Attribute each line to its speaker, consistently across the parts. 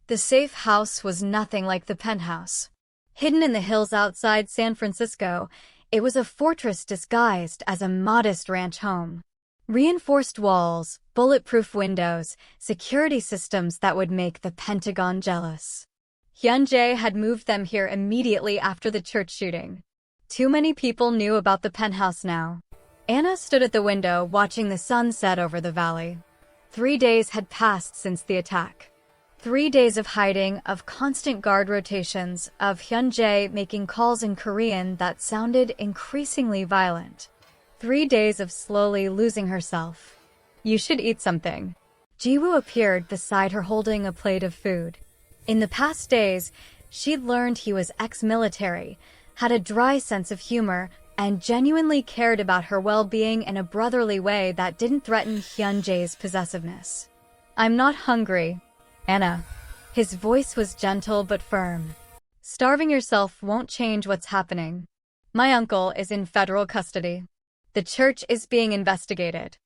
Speaker 1: The safe house was nothing like the penthouse. Hidden in the hills outside San Francisco, it was a fortress disguised as a modest ranch home. Reinforced walls, bulletproof windows, security systems that would make the Pentagon jealous. Hyun-jae had moved them here immediately after the church shooting. Too many people knew about the penthouse now. Anna stood at the window watching the sun set over the valley. 3 days had passed since the attack. 3 days of hiding, of constant guard rotations, of Hyun-jae making calls in Korean that sounded increasingly violent. 3 days of slowly losing herself. You should eat something. Ji-woo appeared beside her holding a plate of food. In the past days, she'd learned he was ex-military, had a dry sense of humor, and genuinely cared about her well-being in a brotherly way that didn't threaten Hyun-jae's possessiveness. I'm not hungry, Anna. His voice was gentle but firm. Starving yourself won't change what's happening. My uncle is in federal custody. The church is being investigated.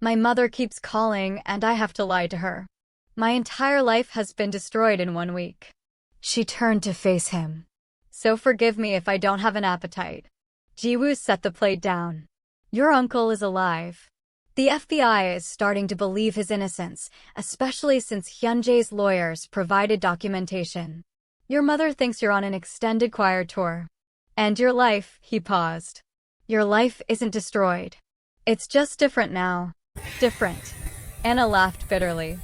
Speaker 1: My mother keeps calling and I have to lie to her. My entire life has been destroyed in 1 week. She turned to face him. So forgive me if I don't have an appetite. Ji-woo set the plate down. Your uncle is alive. The FBI is starting to believe his innocence, especially since Hyun-jae's lawyers provided documentation. Your mother thinks you're on an extended choir tour. And your life, he paused. Your life isn't destroyed. It's just different now. Different. Anna laughed bitterly.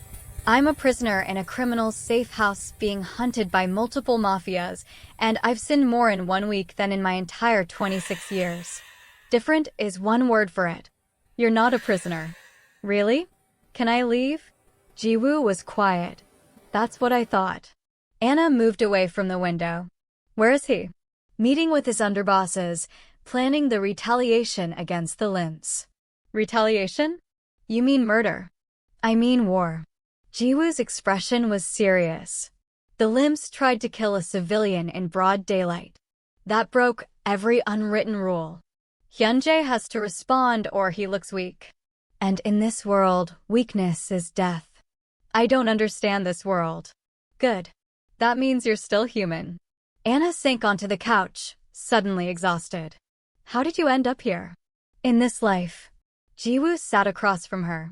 Speaker 1: I'm a prisoner in a criminal's safe house being hunted by multiple mafias, and I've sinned more in 1 week than in my entire 26 years. Different is one word for it. You're not a prisoner. Really? Can I leave? Ji-woo was quiet. That's what I thought. Anna moved away from the window. Where is he? Meeting with his underbosses, planning the retaliation against the Limps. Retaliation? You mean murder? I mean war. Ji-woo's expression was serious. The Limps tried to kill a civilian in broad daylight. That broke every unwritten rule. Hyun-jae has to respond or he looks weak. And in this world, weakness is death. I don't understand this world. Good. That means you're still human. Anna sank onto the couch, suddenly exhausted. How did you end up here? In this life. Ji-woo sat across from her.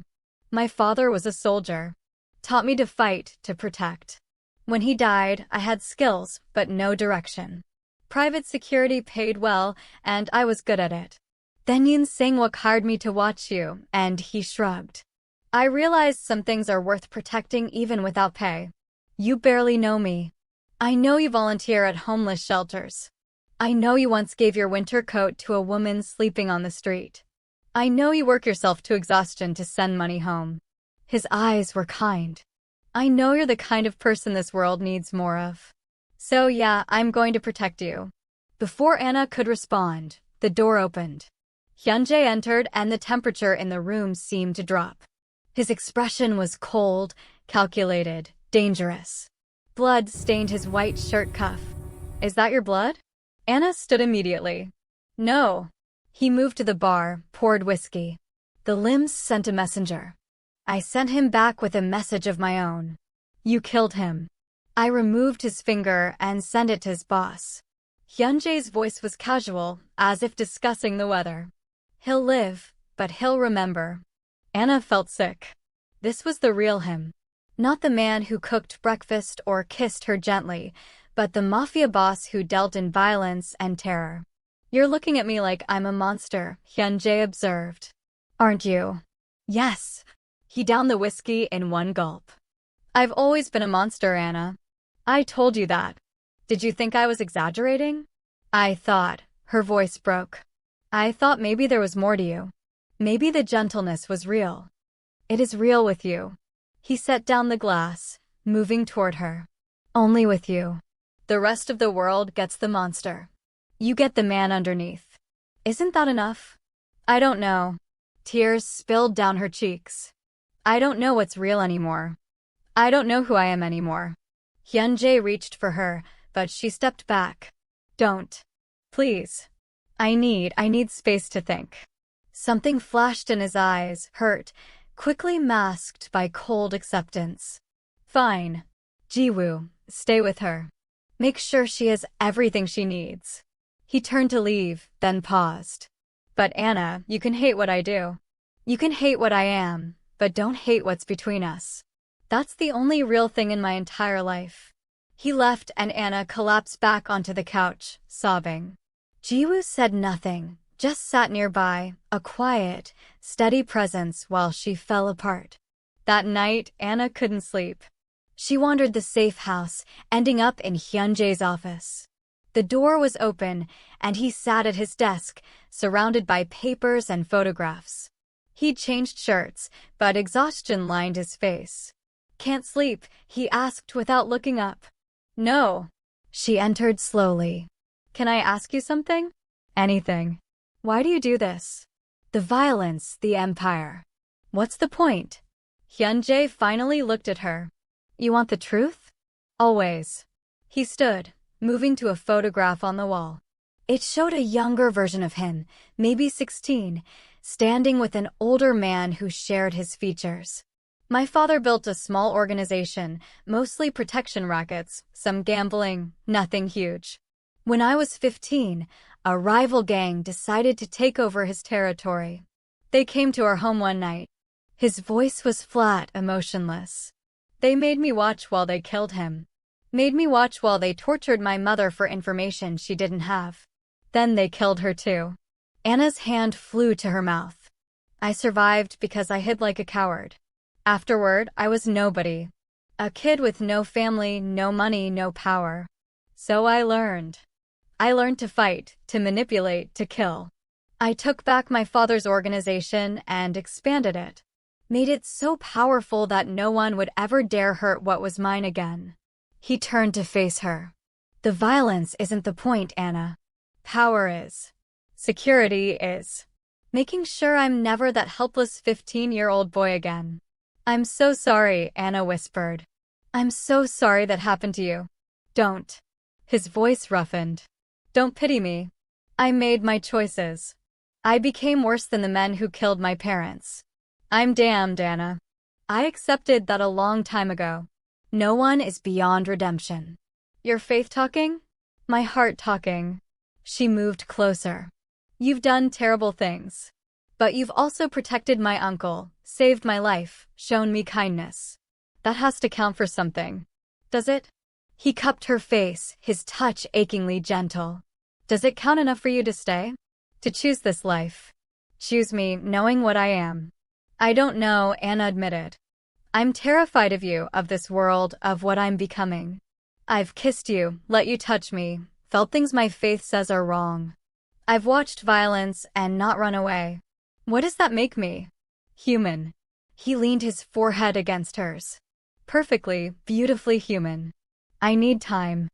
Speaker 1: My father was a soldier. Taught me to fight, to protect. When he died, I had skills, but no direction. Private security paid well, and I was good at it. Then Yoon Sang-wook hired me to watch you, and he shrugged. I realized some things are worth protecting even without pay. You barely know me. I know you volunteer at homeless shelters. I know you once gave your winter coat to a woman sleeping on the street. I know you work yourself to exhaustion to send money home. His eyes were kind. I know you're the kind of person this world needs more of. So yeah, I'm going to protect you. Before Anna could respond, the door opened. Hyun-jae entered and the temperature in the room seemed to drop. His expression was cold, calculated, dangerous. Blood stained his white shirt cuff. Is that your blood? Anna stood immediately. No. He moved to the bar, poured whiskey. The Limbs sent a messenger. I sent him back with a message of my own. You killed him. I removed his finger and sent it to his boss. Hyun-jae's voice was casual, as if discussing the weather. He'll live, but he'll remember. Anna felt sick. This was the real him. Not the man who cooked breakfast or kissed her gently, but the mafia boss who dealt in violence and terror. You're looking at me like I'm a monster, Hyun-jae observed. Aren't you? Yes. He downed the whiskey in one gulp. I've always been a monster, Anna. I told you that. Did you think I was exaggerating? I thought, her voice broke. I thought maybe there was more to you. Maybe the gentleness was real. It is real with you. He set down the glass, moving toward her. Only with you. The rest of the world gets the monster. You get the man underneath. Isn't that enough? I don't know. Tears spilled down her cheeks. I don't know what's real anymore. I don't know who I am anymore. Hyun-jae reached for her, but she stepped back. Don't. Please. I need space to think. Something flashed in his eyes, hurt, quickly masked by cold acceptance. Fine. Jiwoo, stay with her. Make sure she has everything she needs. He turned to leave, then paused. But Anna, you can hate what I do. You can hate what I am, but don't hate what's between us. That's the only real thing in my entire life. He left and Anna collapsed back onto the couch, sobbing. Jiwoo said nothing, just sat nearby, a quiet, steady presence while she fell apart. That night, Anna couldn't sleep. She wandered the safe house, ending up in Hyun-jae's office. The door was open, and he sat at his desk, surrounded by papers and photographs. He'd changed shirts, but exhaustion lined his face. "Can't sleep?" he asked without looking up. "No." She entered slowly. "Can I ask you something?" "Anything." "Why do you do this?" "The violence, the empire." "What's the point?" Hyun-jae finally looked at her. "You want the truth?" "Always." He stood, moving to a photograph on the wall. It showed a younger version of him, maybe 16, standing with an older man who shared his features. "My father built a small organization, mostly protection rackets, some gambling, nothing huge. When I was 15, a rival gang decided to take over his territory. They came to our home one night." His voice was flat, emotionless. "They made me watch while they killed him. Made me watch while they tortured my mother for information she didn't have. Then they killed her too." Anna's hand flew to her mouth. "I survived because I hid like a coward. Afterward, I was nobody. A kid with no family, no money, no power. So I learned. I learned to fight, to manipulate, to kill. I took back my father's organization and expanded it. Made it so powerful that no one would ever dare hurt what was mine again." He turned to face her. "The violence isn't the point, Anna. Power is. Security is. Making sure I'm never that helpless 15-year-old boy again." "I'm so sorry," Anna whispered. "I'm so sorry that happened to you." "Don't." His voice roughened. "Don't pity me. I made my choices. I became worse than the men who killed my parents. I'm damned, Anna. I accepted that a long time ago. No one is beyond redemption." "Your faith talking?" "My heart talking." She moved closer. "You've done terrible things. But you've also protected my uncle, saved my life, shown me kindness. That has to count for something. Does it?" He cupped her face, his touch achingly gentle. "Does it count enough for you to stay? To choose this life? Choose me, knowing what I am?" "I don't know," Anna admitted. "I'm terrified of you, of this world, of what I'm becoming. I've kissed you, let you touch me, felt things my faith says are wrong. I've watched violence and not run away. What does that make me?" "Human." He leaned his forehead against hers. "Perfectly, beautifully human. I need time.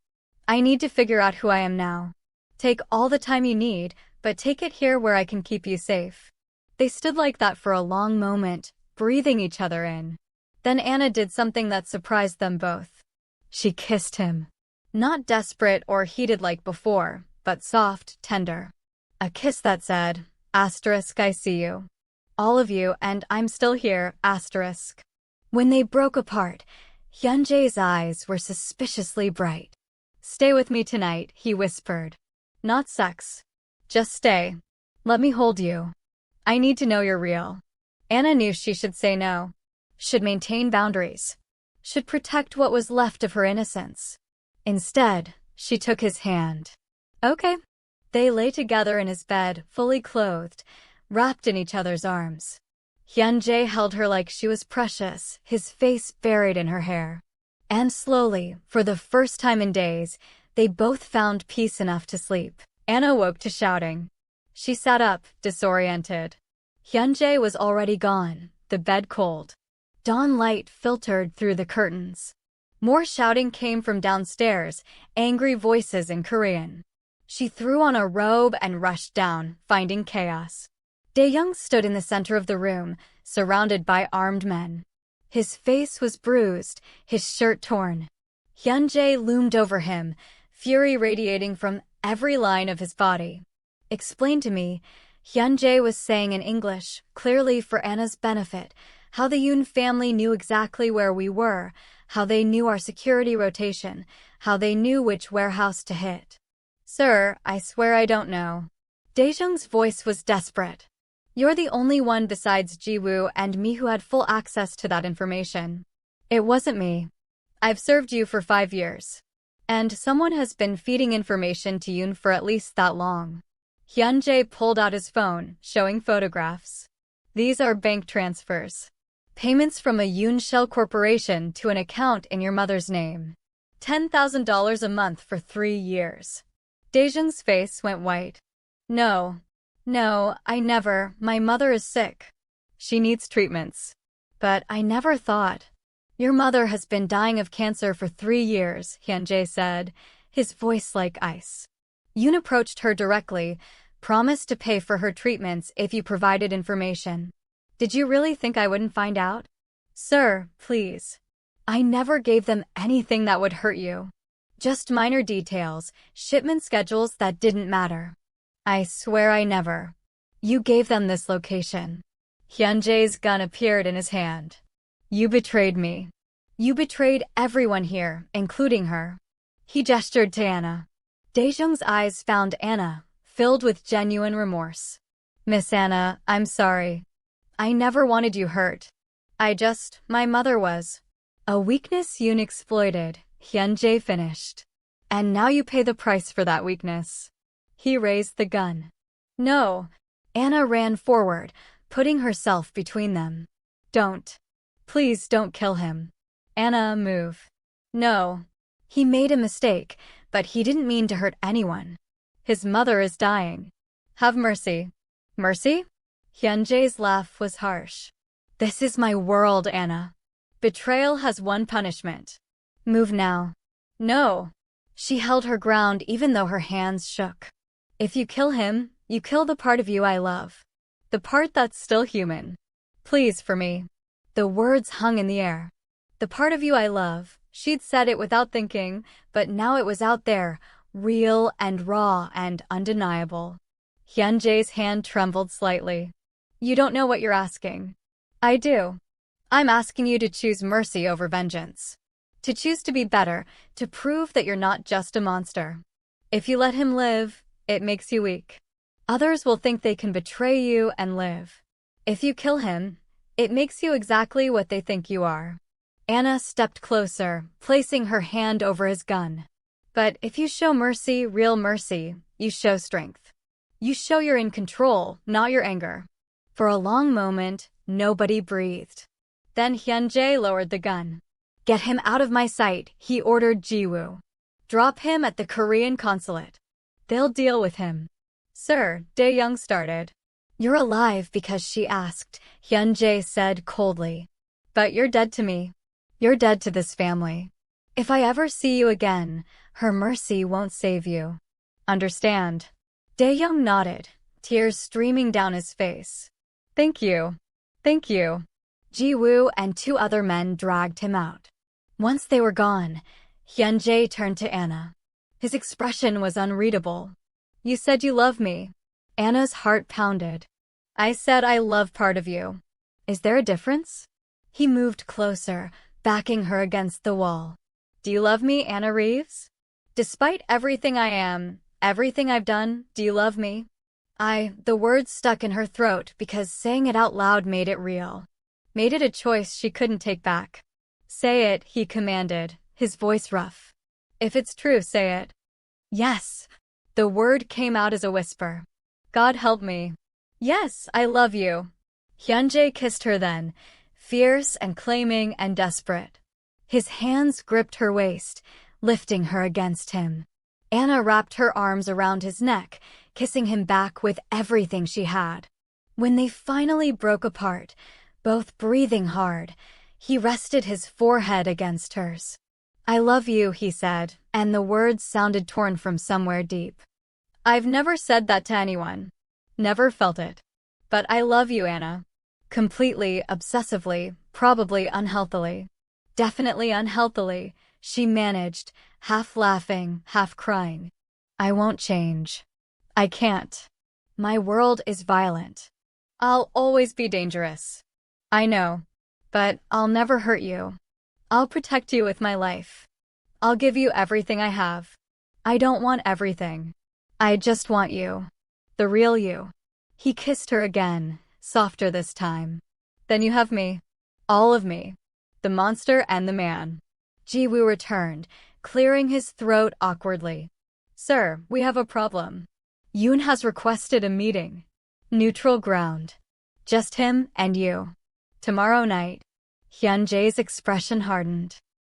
Speaker 1: I need to figure out who I am now. Take all the time you need, but take it here where I can keep you safe." They stood like that for a long moment, breathing each other in. Then Anna did something that surprised them both. She kissed him. Not desperate or heated like before, but soft, tender. A kiss that said, "I see you. All of you, and I'm still here, asterisk." When they broke apart, Hyun-jae's eyes were suspiciously bright. "Stay with me tonight," he whispered. "Not sex. Just stay. Let me hold you. I need to know you're real." Anna knew she should say no. Should maintain boundaries. Should protect what was left of her innocence. Instead, she took his hand. "Okay." They lay together in his bed, fully clothed, wrapped in each other's arms. Hyun-jae held her like she was precious, his face buried in her hair. And slowly, for the first time in days, they both found peace enough to sleep. Anna woke to shouting. She sat up, disoriented. Hyun-jae was already gone, the bed cold. Dawn light filtered through the curtains. More shouting came from downstairs, angry voices in Korean. She threw on a robe and rushed down, finding chaos. Dae-young stood in the center of the room, surrounded by armed men. His face was bruised, his shirt torn. Hyun-jae loomed over him, fury radiating from every line of his body. "Explain to me," Hyun-jae was saying in English, clearly for Anna's benefit, "how the Yoon family knew exactly where we were, how they knew our security rotation, how they knew which warehouse to hit. Sir, I swear I don't know. Daejung's voice was desperate. You're the only one besides Jiwoo and me who had full access to that information. It wasn't me. I've served you for 5 years. And someone has been feeding information to Yoon for at least that long. Hyun-jae pulled out his phone, showing photographs. These are bank transfers. Payments from a Yoon Shell corporation to an account in your mother's name. $10,000 a month for 3 years. Daejung's face went white. No, I never. My mother is sick. She needs treatments. But I never thought. Your mother has been dying of cancer for 3 years, Hyun-jae said, his voice like ice. Yoon approached her directly, promised to pay for her treatments if you provided information. Did you really think I wouldn't find out? Sir, please. I never gave them anything that would hurt you. Just minor details, shipment schedules that didn't matter. I swear I never. You gave them this location. Hyun-jae's gun appeared in his hand. You betrayed me. You betrayed everyone here, including her. He gestured to Anna. Daejung's eyes found Anna, filled with genuine remorse. Miss Anna, I'm sorry. I never wanted you hurt. My mother was. A weakness Yoon exploited, Hyun-jae finished. And now you pay the price for that weakness. He raised the gun. No. Anna ran forward, putting herself between them. Don't. Please don't kill him. Anna, move. No. He made a mistake, but he didn't mean to hurt anyone. His mother is dying. Have mercy. Mercy? Hyun-jae's laugh was harsh. This is my world, Anna. Betrayal has one punishment. Move now. No. She held her ground even though her hands shook. If you kill him, you kill the part of you I love. The part that's still human. Please for me. The words hung in the air. The part of you I love. She'd said it without thinking, but now it was out there, real and raw and undeniable. Hyun-jae's hand trembled slightly. You don't know what you're asking. I do. I'm asking you to choose mercy over vengeance. To choose to be better, to prove that you're not just a monster. If you let him live, it makes you weak. Others will think they can betray you and live. If you kill him, it makes you exactly what they think you are. Anna stepped closer, placing her hand over his gun. But if you show mercy, real mercy, you show strength. You show you're in control, not your anger. For a long moment, nobody breathed. Then Hyun-jae lowered the gun. Get him out of my sight, he ordered Jiwoo. Drop him at the Korean consulate. They'll deal with him. Sir, Dae-young started. You're alive because she asked, Hyun-jae said coldly. But you're dead to me. You're dead to this family. If I ever see you again, her mercy won't save you. Understand? Dae-young nodded, tears streaming down his face. Thank you. Thank you. Jiwoo and 2 other men dragged him out. Once they were gone, Hyun-jae turned to Anna. His expression was unreadable. You said you love me. Anna's heart pounded. I said I love part of you. Is there a difference? He moved closer, backing her against the wall. Do you love me, Anna Reeves? Despite everything I am, everything I've done, do you love me? The words stuck in her throat because saying it out loud made it real. Made it a choice she couldn't take back. Say it, he commanded, his voice rough. If it's true, say it. Yes. The word came out as a whisper. God help me. Yes, I love you. Hyun-jae kissed her then, fierce and claiming and desperate. His hands gripped her waist, lifting her against him. Anna wrapped her arms around his neck, kissing him back with everything she had. When they finally broke apart, both breathing hard, he rested his forehead against hers. I love you, he said, and the words sounded torn from somewhere deep. I've never said that to anyone. Never felt it. But I love you, Anna. Completely, obsessively, probably unhealthily. Definitely unhealthily, she managed, half laughing, half crying. I won't change. I can't. My world is violent. I'll always be dangerous. I know. But I'll never hurt you. I'll protect you with my life. I'll give you everything I have. I don't want everything. I just want you. The real you. He kissed her again, softer this time. Then you have me. All of me. The monster and the man. Ji-woo returned, clearing his throat awkwardly. Sir, we have a problem. Yoon has requested a meeting. Neutral ground. Just him and you. Tomorrow night. Hyun-jae's expression hardened.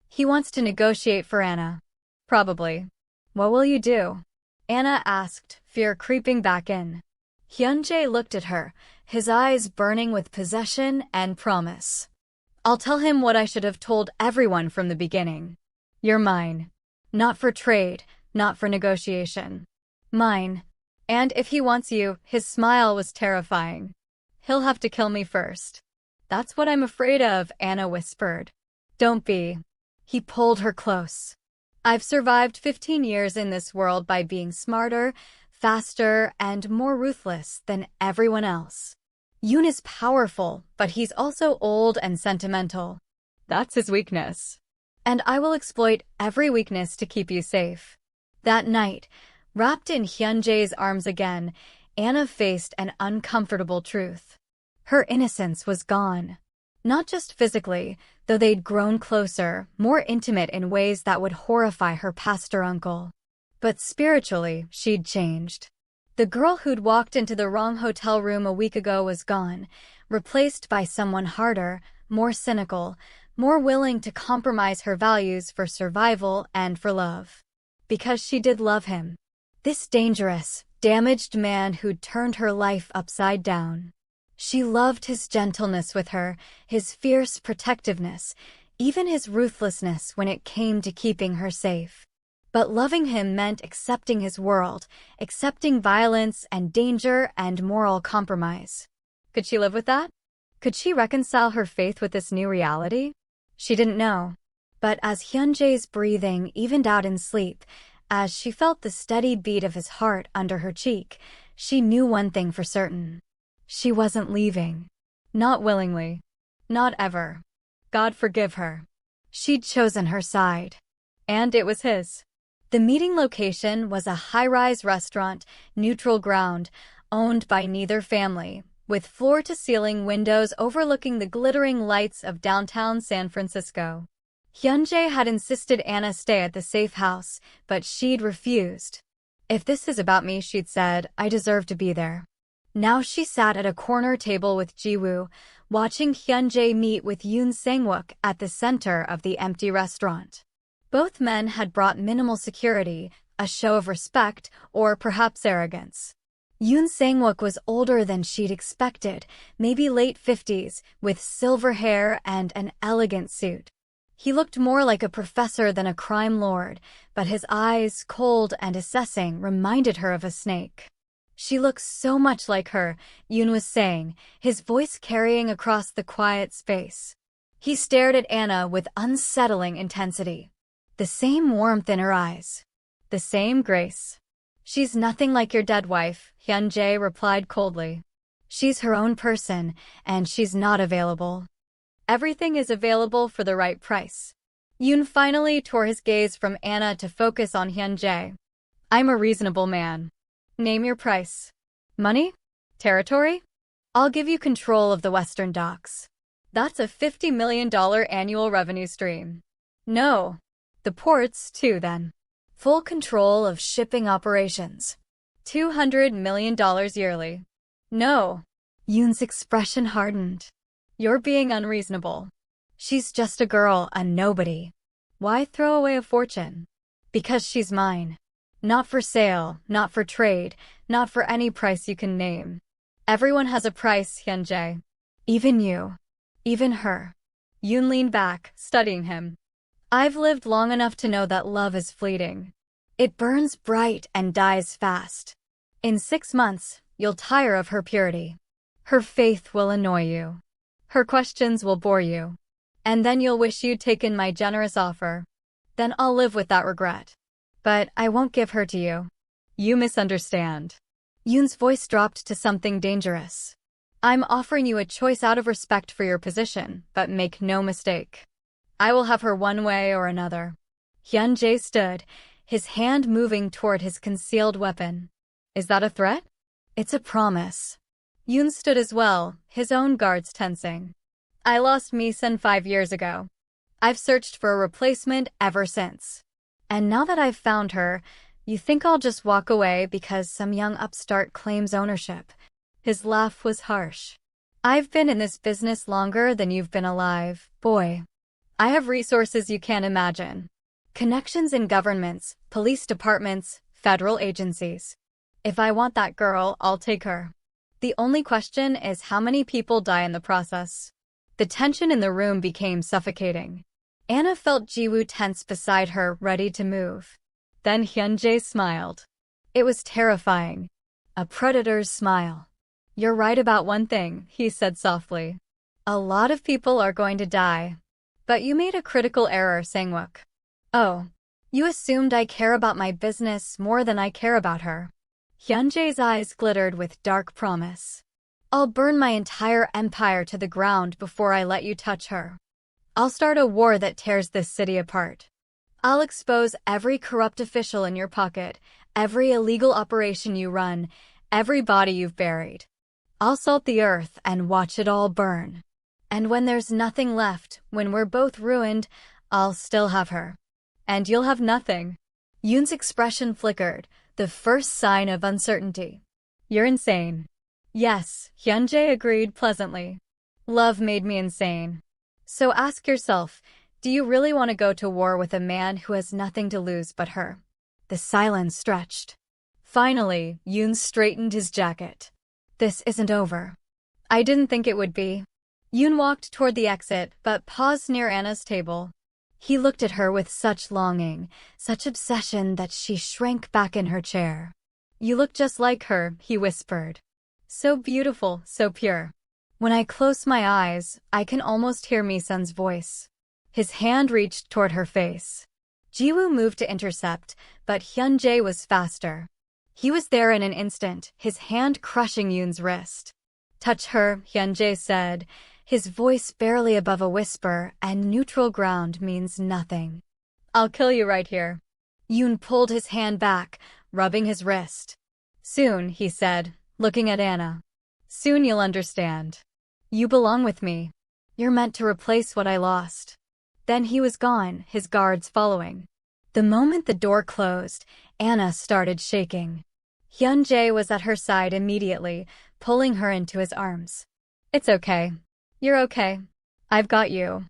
Speaker 1: He wants to negotiate for Anna. Probably. What will you do? Anna asked, fear creeping back in. Hyun-jae looked at her, his eyes burning with possession and promise. I'll tell him what I should have told everyone from the beginning. You're mine. Not for trade, not for negotiation. Mine. And if he wants you, his smile was terrifying. He'll have to kill me first. That's what I'm afraid of, Anna whispered. Don't be. He pulled her close. I've survived 15 years in this world by being smarter, faster, and more ruthless than everyone else. Yoon is powerful, but he's also old and sentimental. That's his weakness. And I will exploit every weakness to keep you safe. That night, wrapped in Hyun-jae's arms again, Anna faced an uncomfortable truth. Her innocence was gone. Not just physically, though they'd grown closer, more intimate in ways that would horrify her pastor uncle. But spiritually, she'd changed. The girl who'd walked into the wrong hotel room a week ago was gone, replaced by someone harder, more cynical, more willing to compromise her values for survival and for love. Because she did love him. This dangerous, damaged man who'd turned her life upside down. She loved his gentleness with her, his fierce protectiveness, even his ruthlessness when it came to keeping her safe. But loving him meant accepting his world, accepting violence and danger and moral compromise. Could she live with that? Could she reconcile her faith with this new reality? She didn't know. But as Hyun-jae's breathing evened out in sleep, as she felt the steady beat of his heart under her cheek, she knew one thing for certain. She wasn't leaving. Not willingly. Not ever. God forgive her. She'd chosen her side. And it was his. The meeting location was a high-rise restaurant, neutral ground, owned by neither family, with floor-to-ceiling windows overlooking the glittering lights of downtown San Francisco. Hyun-jae had insisted Anna stay at the safe house, but she'd refused. If this is about me, she'd said, I deserve to be there. Now she sat at a corner table with Ji-woo, watching Hyun-jae meet with Yoon Sang-wook at the center of the empty restaurant. Both men had brought minimal security, a show of respect, or perhaps arrogance. Yoon Sang-wook was older than she'd expected, maybe late 50s, with silver hair and an elegant suit. He looked more like a professor than a crime lord, but his eyes, cold and assessing, reminded her of a snake. She looks so much like her, Yoon was saying, his voice carrying across the quiet space. He stared at Anna with unsettling intensity. The same warmth in her eyes. The same grace. She's nothing like your dead wife, Hyun-jae replied coldly. She's her own person, and she's not available. Everything is available for the right price. Yoon finally tore his gaze from Anna to focus on Hyun-jae. I'm a reasonable man. Name your price. Money? Territory? I'll give you control of the Western docks. That's a $50 million annual revenue stream. No. The ports, too, then. Full control of shipping operations. $200 million yearly. No. Yoon's expression hardened. You're being unreasonable. She's just a girl, a nobody. Why throw away a fortune? Because she's mine. Not for sale, not for trade, not for any price you can name. Everyone has a price, Hyun-jae. Even you. Even her. Yoon leaned back, studying him. I've lived long enough to know that love is fleeting. It burns bright and dies fast. In 6 months, you'll tire of her purity. Her faith will annoy you. Her questions will bore you. And then you'll wish you'd taken my generous offer. Then I'll live with that regret. But I won't give her to you. You misunderstand. Yoon's voice dropped to something dangerous. I'm offering you a choice out of respect for your position, but make no mistake. I will have her one way or another. Hyun-jae stood, his hand moving toward his concealed weapon. Is that a threat? It's a promise. Yoon stood as well, his own guards tensing. I lost Mi-sun 5 years ago. I've searched for a replacement ever since. And now that I've found her, you think I'll just walk away because some young upstart claims ownership? His laugh was harsh. I've been in this business longer than you've been alive, boy. I have resources you can't imagine. Connections in governments, police departments, federal agencies. If I want that girl, I'll take her. The only question is how many people die in the process. The tension in the room became suffocating. Anna felt Jiwoo tense beside her, ready to move. Then Hyun-jae smiled. It was terrifying. A predator's smile. You're right about one thing, he said softly. A lot of people are going to die. But you made a critical error, Sang-wook. Oh, you assumed I care about my business more than I care about her. Hyun-jae's eyes glittered with dark promise. I'll burn my entire empire to the ground before I let you touch her. I'll start a war that tears this city apart. I'll expose every corrupt official in your pocket, every illegal operation you run, every body you've buried. I'll salt the earth and watch it all burn. And when there's nothing left, when we're both ruined, I'll still have her. And you'll have nothing. Yoon's expression flickered, the first sign of uncertainty. You're insane. Yes, Hyun-jae agreed pleasantly. Love made me insane. So ask yourself, do you really want to go to war with a man who has nothing to lose but her? The silence stretched. Finally, Yoon straightened his jacket. This isn't over. I didn't think it would be. Yoon walked toward the exit, but paused near Anna's table. He looked at her with such longing, such obsession that she shrank back in her chair. You look just like her, he whispered. So beautiful, so pure. When I close my eyes, I can almost hear Mi-sun's voice. His hand reached toward her face. Jiwoo moved to intercept, but Hyun-jae was faster. He was there in an instant, his hand crushing Yoon's wrist. Touch her, Hyun-jae said, his voice barely above a whisper, and neutral ground means nothing. I'll kill you right here. Yoon pulled his hand back, rubbing his wrist. Soon, he said, looking at Anna. Soon you'll understand. You belong with me. You're meant to replace what I lost. Then he was gone, his guards following. The moment the door closed, Anna started shaking. Hyun-jae was at her side immediately, pulling her into his arms. It's okay. You're okay. I've got you.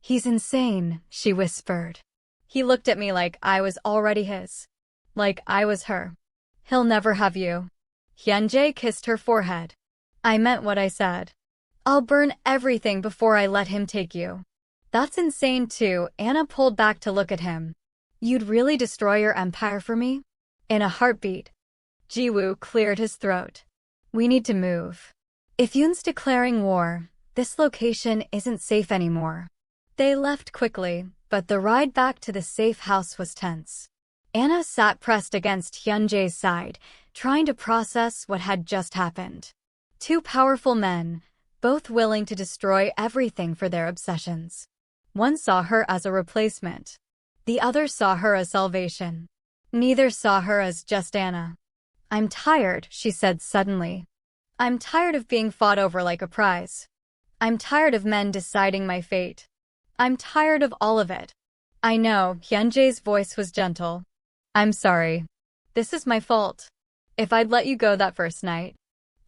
Speaker 1: He's insane, she whispered. He looked at me like I was already his. Like I was her. He'll never have you. Hyun-jae kissed her forehead. I meant what I said. I'll burn everything before I let him take you. That's insane too, Anna pulled back to look at him. You'd really destroy your empire for me? In a heartbeat. Jiwoo cleared his throat. We need to move. If Yoon's declaring war, this location isn't safe anymore. They left quickly, but the ride back to the safe house was tense. Anna sat pressed against Hyun-jae's side, trying to process what had just happened. Two powerful men, both willing to destroy everything for their obsessions. One saw her as a replacement. The other saw her as salvation. Neither saw her as just Anna. I'm tired, she said suddenly. I'm tired of being fought over like a prize. I'm tired of men deciding my fate. I'm tired of all of it. I know, Hyun-jae's voice was gentle. I'm sorry. This is my fault. If I'd let you go that first night,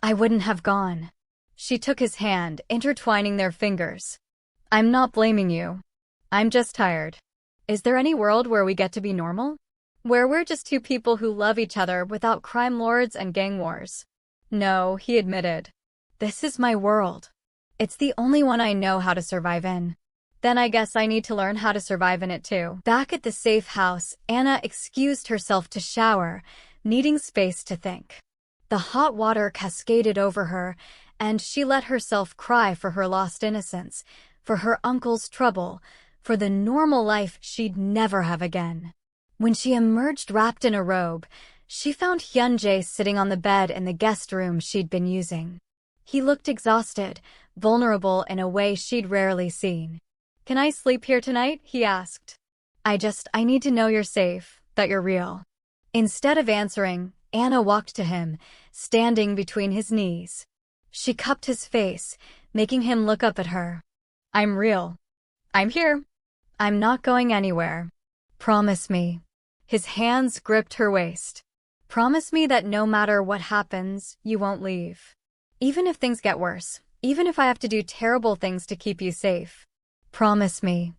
Speaker 1: I wouldn't have gone. She took his hand, intertwining their fingers. I'm not blaming you. I'm just tired. Is there any world where we get to be normal? Where we're just two people who love each other without crime lords and gang wars? No, he admitted. This is my world. It's the only one I know how to survive in. Then I guess I need to learn how to survive in it too. Back at the safe house, Anna excused herself to shower, needing space to think. The hot water cascaded over her, and she let herself cry for her lost innocence, for her uncle's trouble, for the normal life she'd never have again. When she emerged wrapped in a robe, she found Hyun-jae sitting on the bed in the guest room she'd been using. He looked exhausted, vulnerable in a way she'd rarely seen. Can I sleep here tonight? He asked. I need to know you're safe, that you're real. Instead of answering, Anna walked to him, standing between his knees. She cupped his face, making him look up at her. I'm real. I'm here. I'm not going anywhere. Promise me. His hands gripped her waist. Promise me that no matter what happens, you won't leave. Even if things get worse, even if I have to do terrible things to keep you safe. Promise me.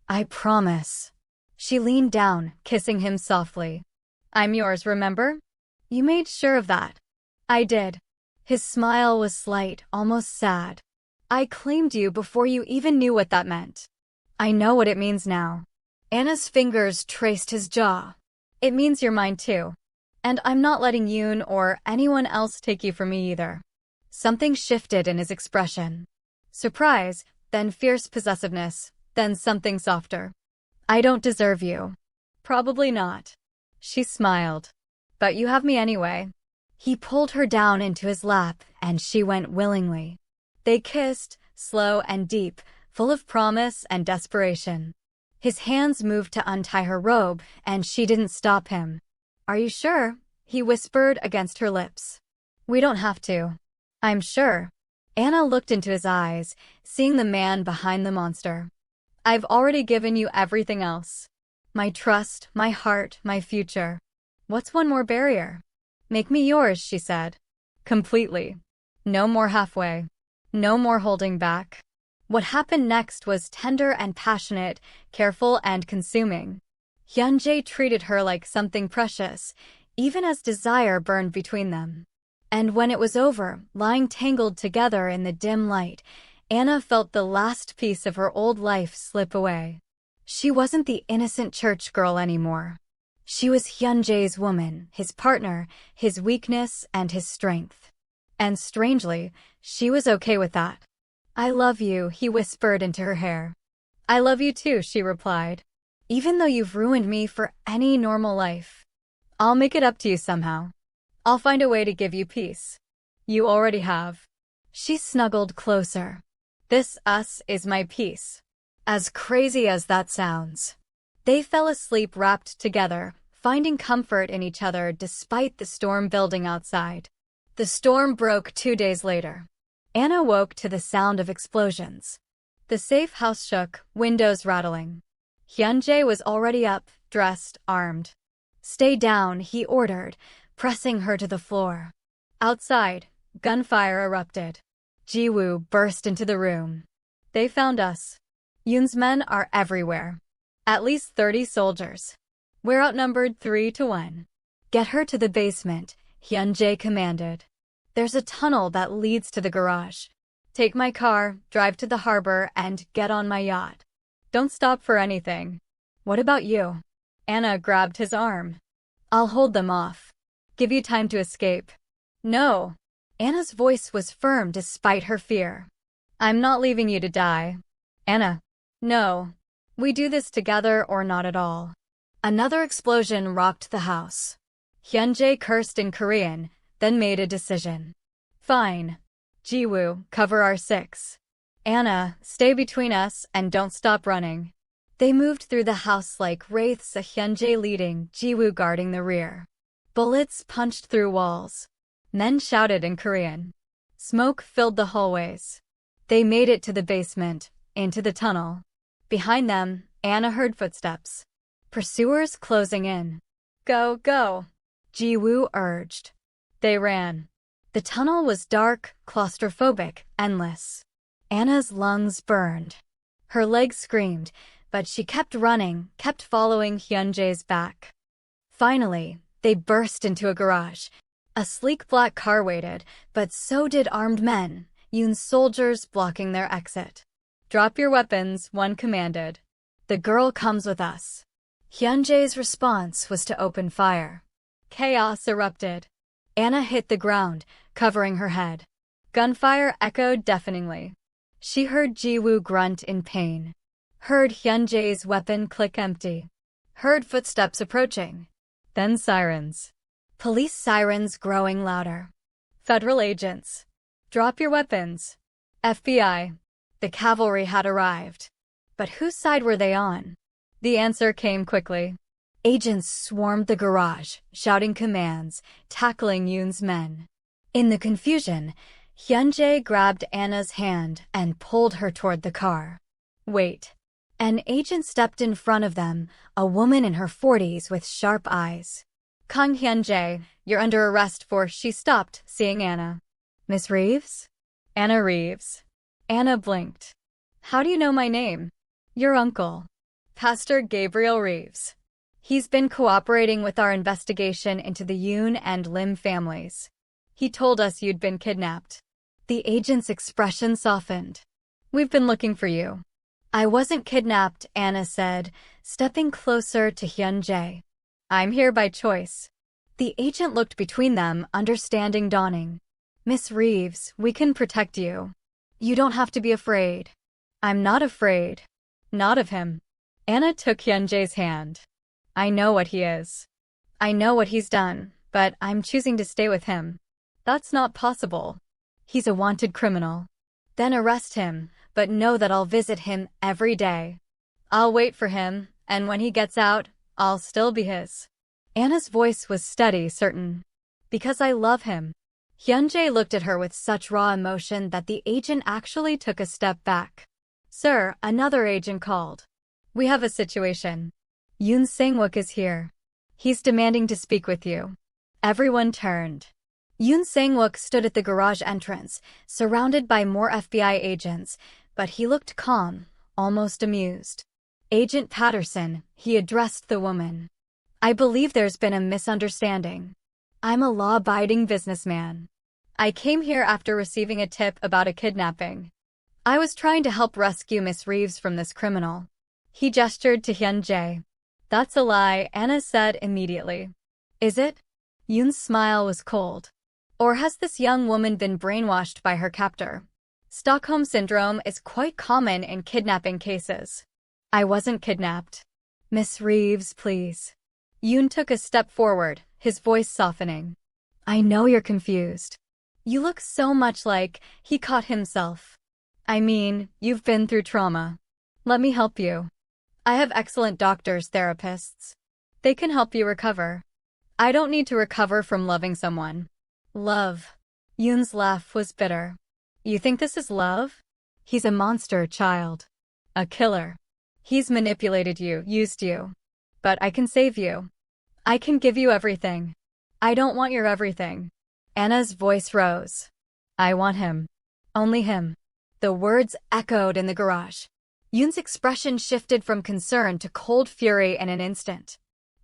Speaker 1: I promise. She leaned down, kissing him softly. I'm yours, remember? You made sure of that. I did. His smile was slight, almost sad. I claimed you before you even knew what that meant. I know what it means now. Anna's fingers traced his jaw. It means you're mine too. And I'm not letting Yoon or anyone else take you from me either. Something shifted in his expression. Surprise, then fierce possessiveness, then something softer. I don't deserve you. Probably not. She smiled. But you have me anyway. He pulled her down into his lap, and she went willingly. They kissed, slow and deep, full of promise and desperation. His hands moved to untie her robe, and she didn't stop him. Are you sure? He whispered against her lips. We don't have to. I'm sure. Anna looked into his eyes, seeing the man behind the monster. I've already given you everything else. My trust, my heart, my future. What's one more barrier? Make me yours, she said. Completely. No more halfway. No more holding back. What happened next was tender and passionate, careful and consuming. Hyun-jae treated her like something precious, even as desire burned between them. And when it was over, lying tangled together in the dim light, Anna felt the last piece of her old life slip away. She wasn't the innocent church girl anymore. She was Hyun-jae's woman, his partner, his weakness, and his strength. And strangely, she was okay with that. I love you, he whispered into her hair. I love you too, she replied. Even though you've ruined me for any normal life. I'll make it up to you somehow. I'll find a way to give you peace. You already have. She snuggled closer. This us is my peace. As crazy as that sounds. They fell asleep wrapped together, finding comfort in each other despite the storm building outside. The storm broke 2 days later. Anna woke to the sound of explosions. The safe house shook, windows rattling. Hyun-jae was already up, dressed, armed. Stay down, he ordered, pressing her to the floor. Outside, gunfire erupted. Ji-woo burst into the room. They found us. Yoon's men are everywhere. At least 30 soldiers. We're outnumbered 3-1. Get her to the basement, Hyun-jae commanded. There's a tunnel that leads to the garage. Take my car, drive to the harbor, and get on my yacht. Don't stop for anything. What about you? Anna grabbed his arm. I'll hold them off. Give you time to escape. No. Anna's voice was firm despite her fear. I'm not leaving you to die. Anna. No. We do this together or not at all. Another explosion rocked the house. Hyun-jae cursed in Korean, then made a decision. Fine. Ji-woo, cover our 6. Anna, stay between us and don't stop running. They moved through the house like wraiths, a Hyun-jae leading, Ji-woo guarding the rear. Bullets punched through walls. Men shouted in Korean. Smoke filled the hallways. They made it to the basement, into the tunnel. Behind them, Anna heard footsteps. Pursuers closing in. Go, go, Ji-woo urged. They ran. The tunnel was dark, claustrophobic, endless. Anna's lungs burned. Her legs screamed, but she kept running, kept following Hyun-jae's back. Finally, they burst into a garage. A sleek black car waited, but so did armed men, Yoon's soldiers blocking their exit. Drop your weapons, one commanded. The girl comes with us. Hyun-jae's response was to open fire. Chaos erupted. Anna hit the ground, covering her head. Gunfire echoed deafeningly. She heard Ji-woo grunt in pain. Heard Hyun-jae's weapon click empty. Heard footsteps approaching. Then sirens. Police sirens growing louder. Federal agents. Drop your weapons. FBI. The cavalry had arrived. But whose side were they on? The answer came quickly. Agents swarmed the garage, shouting commands, tackling Yoon's men. In the confusion, Hyun-jae grabbed Anna's hand and pulled her toward the car. Wait. An agent stepped in front of them, a woman in her 40s with sharp eyes. Kang Hyun-jae, you're under arrest for. She stopped, seeing Anna. Miss Reeves? Anna Reeves. Anna blinked. How do you know my name? Your uncle. Pastor Gabriel Reeves. He's been cooperating with our investigation into the Yoon and Lim families. He told us you'd been kidnapped. The agent's expression softened. We've been looking for you. I wasn't kidnapped, Anna said, stepping closer to Hyun-jae. I'm here by choice. The agent looked between them, understanding dawning. Miss Reeves, we can protect you. You don't have to be afraid. I'm not afraid. Not of him. Anna took Hyun-jae's hand. I know what he is. I know what he's done, but I'm choosing to stay with him. That's not possible. He's a wanted criminal. Then arrest him, but know that I'll visit him every day. I'll wait for him, and when he gets out, I'll still be his. Anna's voice was steady, certain. Because I love him. Hyun-jae looked at her with such raw emotion that the agent actually took a step back. Sir, another agent called. We have a situation. Yoon Sang-wook is here. He's demanding to speak with you. Everyone turned. Yoon Sang-wook stood at the garage entrance, surrounded by more FBI agents, but he looked calm, almost amused. Agent Patterson, he addressed the woman. I believe there's been a misunderstanding. I'm a law-abiding businessman. I came here after receiving a tip about a kidnapping. I was trying to help rescue Miss Reeves from this criminal. He gestured to Hyun-jae. That's a lie, Anna said immediately. Is it? Yoon's smile was cold. Or has this young woman been brainwashed by her captor? Stockholm Syndrome is quite common in kidnapping cases. I wasn't kidnapped. Miss Reeves, please. Yoon took a step forward, his voice softening. I know you're confused. You look so much like, he caught himself. I mean, you've been through trauma. Let me help you. I have excellent doctors, therapists. They can help you recover. I don't need to recover from loving someone. Love. Yoon's laugh was bitter. You think this is love? He's a monster, child. A killer. He's manipulated you, used you. But I can save you. I can give you everything. I don't want your everything. Anna's voice rose. I want him. Only him. The words echoed in the garage. Yoon's expression shifted from concern to cold fury in an instant.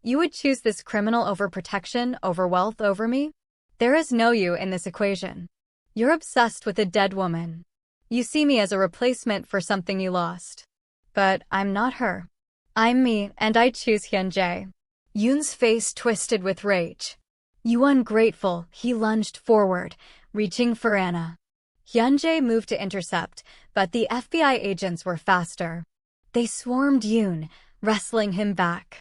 Speaker 1: You would choose this criminal over protection, over wealth, over me? There is no you in this equation. You're obsessed with a dead woman. You see me as a replacement for something you lost. But I'm not her. I'm me, and I choose Hyun-jae. Yoon's face twisted with rage. You ungrateful, he lunged forward, reaching for Anna. Hyun-jae moved to intercept, but the FBI agents were faster. They swarmed Yoon, wrestling him back.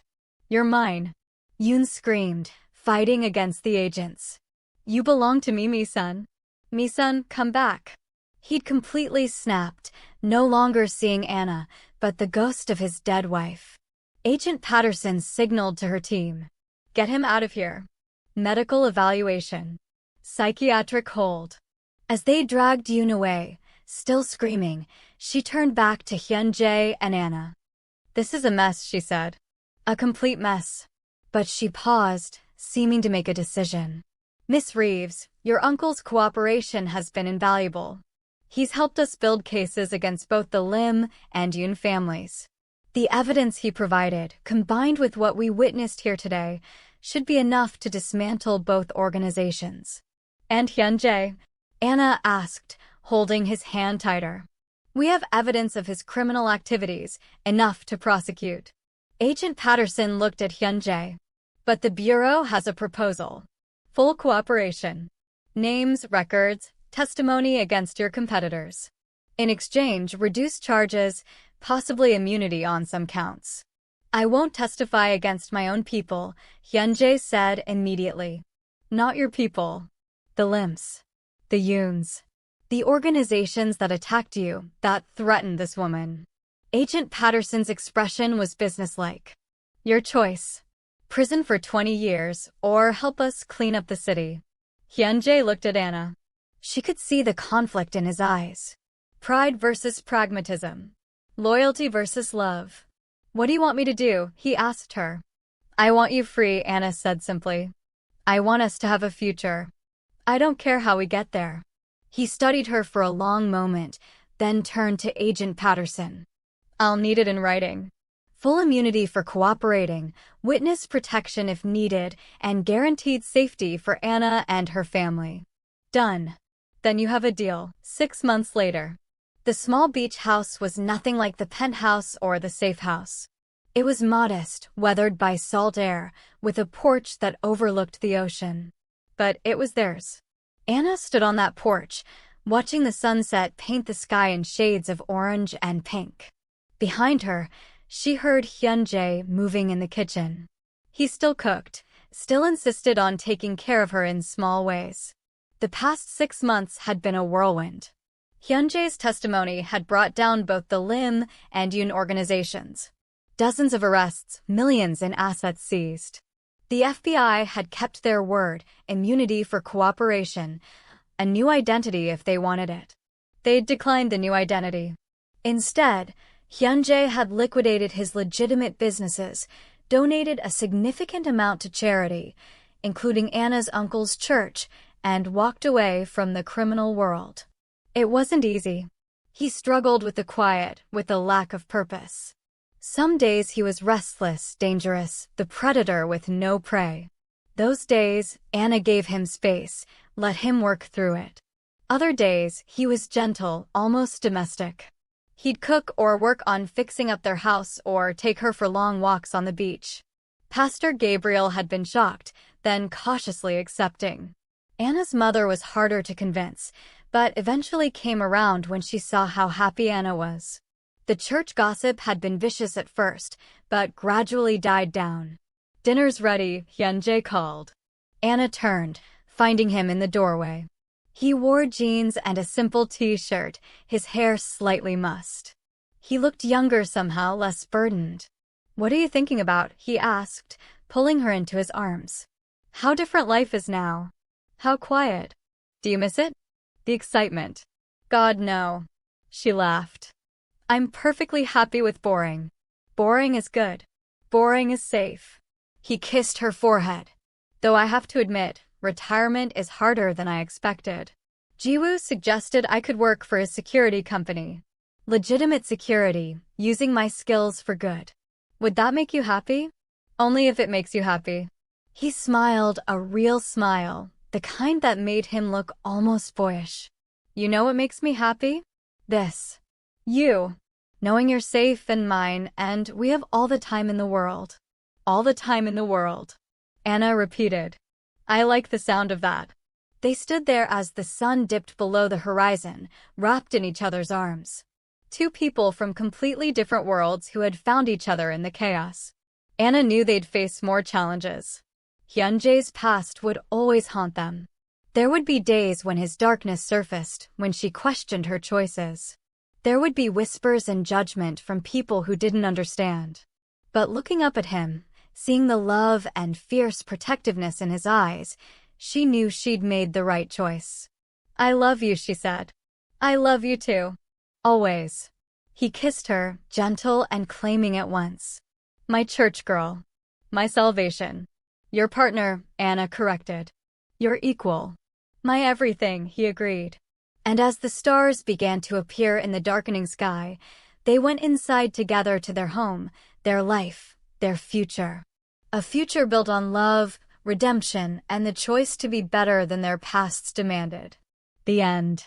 Speaker 1: You're mine. Yoon screamed, fighting against the agents. You belong to me, Mi-sun. Mi-sun, come back. He'd completely snapped, no longer seeing Anna, but the ghost of his dead wife. Agent Patterson signaled to her team. Get him out of here. Medical evaluation. Psychiatric hold. As they dragged Yoon away, still screaming, she turned back to Hyun-jae and Anna. This is a mess, she said. A complete mess. But she paused, seeming to make a decision. Miss Reeves, your uncle's cooperation has been invaluable. He's helped us build cases against both the Lim and Yoon families. The evidence he provided, combined with what we witnessed here today, should be enough to dismantle both organizations. And Hyun-jae? Anna asked, holding his hand tighter. We have evidence of his criminal activities, enough to prosecute. Agent Patterson looked at Hyun-jae. But the Bureau has a proposal. Full cooperation. Names, records, testimony against your competitors. In exchange, reduced charges, possibly immunity on some counts. I won't testify against my own people, Hyun-jae said immediately. Not your people. The Lims. The Yoons. The organizations that attacked you, that threatened this woman. Agent Patterson's expression was businesslike. Your choice. Prison for 20 years, or help us clean up the city. Hyun-jae looked at Anna. She could see the conflict in his eyes. Pride versus pragmatism. Loyalty versus love. What do you want me to do? He asked her. I want you free, Anna said simply. I want us to have a future. I don't care how we get there. He studied her for a long moment, then turned to Agent Patterson. I'll need it in writing. Full immunity for cooperating, witness protection if needed, and guaranteed safety for Anna and her family. Done. Then you have a deal. 6 months later. The small beach house was nothing like the penthouse or the safe house. It was modest, weathered by salt air, with a porch that overlooked the ocean. But it was theirs. Anna stood on that porch, watching the sunset paint the sky in shades of orange and pink. Behind her, she heard Hyun-jae moving in the kitchen. He still cooked, still insisted on taking care of her in small ways. The past 6 months had been a whirlwind. Hyun-jae's testimony had brought down both the Lim and Yoon organizations. Dozens of arrests, millions in assets seized. The FBI had kept their word, immunity for cooperation, a new identity if they wanted it. They'd declined the new identity. Instead, Hyun-jae had liquidated his legitimate businesses, donated a significant amount to charity, including Anna's uncle's church, and walked away from the criminal world. It wasn't easy. He struggled with the quiet, with the lack of purpose. Some days he was restless, dangerous, the predator with no prey. Those days, Anna gave him space, let him work through it. Other days, he was gentle, almost domestic. He'd cook or work on fixing up their house or take her for long walks on the beach. Pastor Gabriel had been shocked, then cautiously accepting. Anna's mother was harder to convince, but eventually came around when she saw how happy Anna was. The church gossip had been vicious at first, but gradually died down. Dinner's ready, Hyun-jae called. Anna turned, finding him in the doorway. He wore jeans and a simple t-shirt, his hair slightly mussed. He looked younger somehow, less burdened. What are you thinking about? He asked, pulling her into his arms. How different life is now. How quiet. Do you miss it? The excitement. God, no. She laughed. I'm perfectly happy with boring. Boring is good. Boring is safe. He kissed her forehead. Though I have to admit, retirement is harder than I expected. Jiwoo suggested I could work for his security company. Legitimate security, using my skills for good. Would that make you happy? Only if it makes you happy. He smiled, a real smile, the kind that made him look almost boyish. You know what makes me happy? This. You. Knowing you're safe and mine, and we have all the time in the world. All the time in the world. Anna repeated. I like the sound of that. They stood there as the sun dipped below the horizon, wrapped in each other's arms. Two people from completely different worlds who had found each other in the chaos. Anna knew they'd face more challenges. Hyun-jae's past would always haunt them. There would be days when his darkness surfaced, when she questioned her choices. There would be whispers and judgment from people who didn't understand. But looking up at him, seeing the love and fierce protectiveness in his eyes, she knew she'd made the right choice. I love you, she said. I love you too. Always. He kissed her, gentle and claiming at once. My church girl. My salvation. Your partner, Anna corrected. Your equal. My everything, he agreed. And as the stars began to appear in the darkening sky, they went inside together to their home, their life, their future. A future built on love, redemption, and the choice to be better than their pasts demanded. The end.